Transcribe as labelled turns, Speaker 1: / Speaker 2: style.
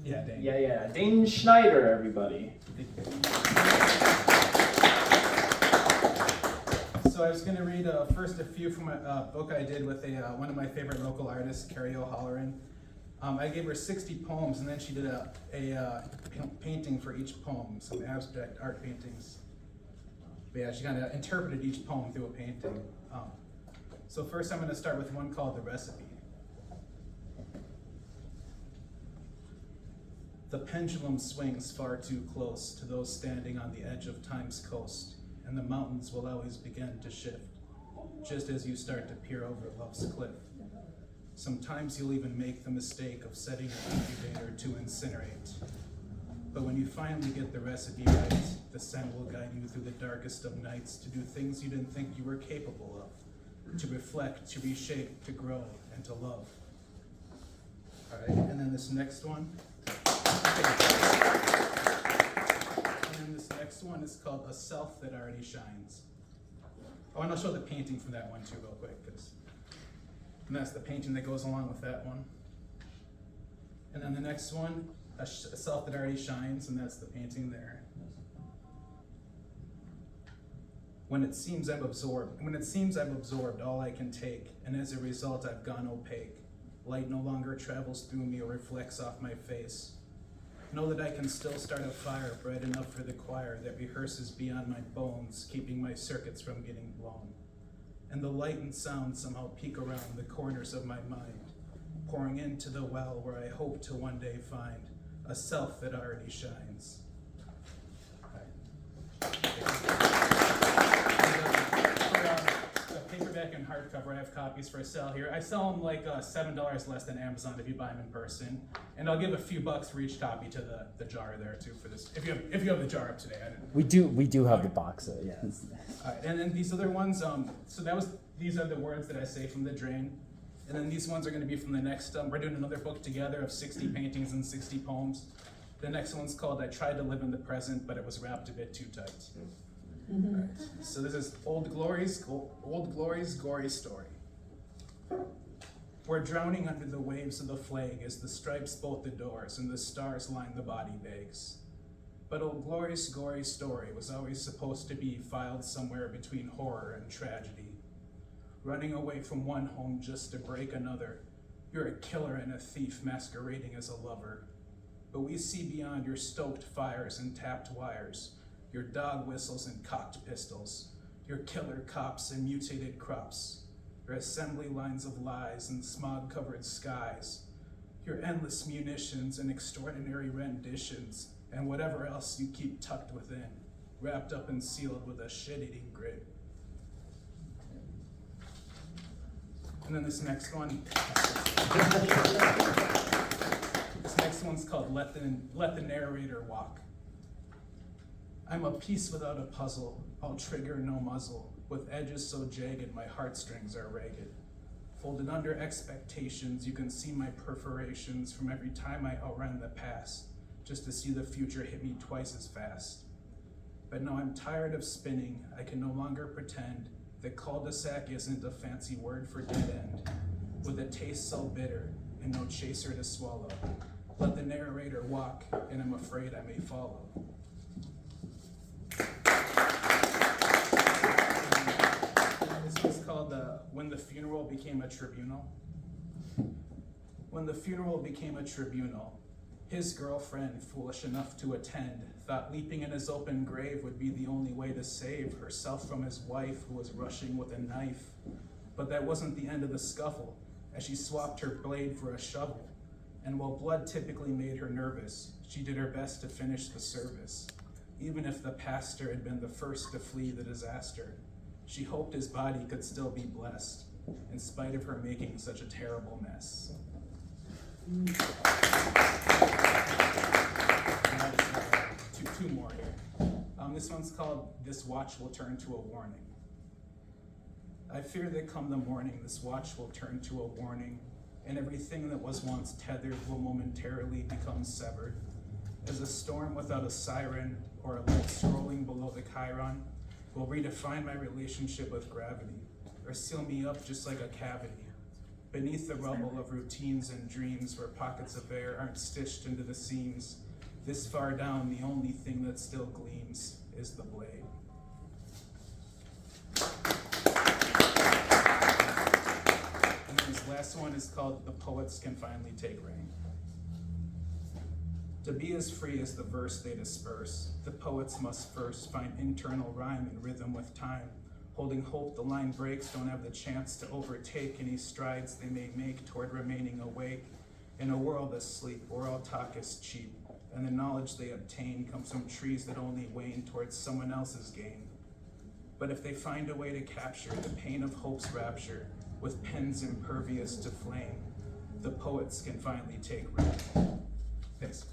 Speaker 1: Yeah, Dane.
Speaker 2: Yeah. Dane Schneider, everybody.
Speaker 1: So I was going to read first a few from a book I did with one of my favorite local artists, Carrie O'Halloran. I gave her 60 poems, and then she did a painting for each poem, some abstract art paintings. But yeah, she kind of interpreted each poem through a painting. So first I'm going to start with one called The Recipe. The pendulum swings far too close to those standing on the edge of time's coast, and the mountains will always begin to shift, just as you start to peer over love's cliff. Sometimes you'll even make the mistake of setting an incubator to incinerate. But when you finally get the recipe right, the scent will guide you through the darkest of nights to do things you didn't think you were capable of, to reflect, to reshape, to grow, and to love. All right, and then this next one. And then this next one is called A Self That Already Shines. Oh, and I'll show the painting from that one too real quick, and that's the painting that goes along with that one. And then the next one, a self that already shines, and that's the painting there. When it seems I've absorbed all I can take, and as a result I've gone opaque. Light no longer travels through me or reflects off my face. Know that I can still start a fire bright enough for the choir that rehearses beyond my bones, keeping my circuits from getting blown. And the light and sound somehow peek around the corners of my mind, pouring into the well where I hope to one day find a self that already shines. Paperback and hardcover, I have copies for sale here. I sell them like $7 less than Amazon if you buy them in person, and I'll give a few bucks for each copy to the jar there too for this. If you have the jar up today,
Speaker 3: We do have the box. Yes.
Speaker 1: And then these other ones. These are the words that I say from the drain, and then these ones are going to be from the next. We're doing another book together of 60 paintings and 60 poems. The next one's called I Tried to Live in the Present, but it was wrapped a bit too tight. Right. So this is Old Glory's gory story. We're drowning under the waves of the flag as the stripes bolt the doors and the stars line the body bags. But Old Glory's gory story was always supposed to be filed somewhere between horror and tragedy. Running away from one home just to break another, you're a killer and a thief masquerading as a lover. But we see beyond your stoked fires and tapped wires, your dog whistles and cocked pistols, your killer cops and mutated crops, your assembly lines of lies and smog-covered skies, your endless munitions and extraordinary renditions, and whatever else you keep tucked within, wrapped up and sealed with a shit-eating grit. And then this next one. This next one's called Let the Narrator Walk. I'm a piece without a puzzle, I'll trigger no muzzle, with edges so jagged my heartstrings are ragged. Folded under expectations, you can see my perforations from every time I outran the past, just to see the future hit me twice as fast. But now I'm tired of spinning, I can no longer pretend that cul-de-sac isn't a fancy word for dead end, with a taste so bitter and no chaser to swallow. Let the narrator walk, and I'm afraid I may follow. This was called When the Funeral Became a Tribunal. When the funeral became a tribunal, his girlfriend, foolish enough to attend, thought leaping in his open grave would be the only way to save herself from his wife, who was rushing with a knife. But that wasn't the end of the scuffle, as she swapped her blade for a shovel. And while blood typically made her nervous, she did her best to finish the service. Even if the pastor had been the first to flee the disaster, she hoped his body could still be blessed, in spite of her making such a terrible mess. Two more here. This one's called This Watch Will Turn to a Warning. I fear that come the morning, this watch will turn to a warning, and everything that was once tethered will momentarily become severed. As a storm without a siren, or a light scrolling below the chyron, will redefine my relationship with gravity, or seal me up just like a cavity. Beneath the rubble of routines and dreams where pockets of air aren't stitched into the seams, this far down the only thing that still gleams is the blade. And then this last one is called The Poets Can Finally Take Rain. To be as free as the verse they disperse, the poets must first find internal rhyme and rhythm with time. Holding hope the line breaks, don't have the chance to overtake any strides they may make toward remaining awake. In a world asleep, where all talk is cheap, and the knowledge they obtain comes from trees that only wane towards someone else's gain. But if they find a way to capture the pain of hope's rapture with pens impervious to flame, the poets can finally take root. Thanks.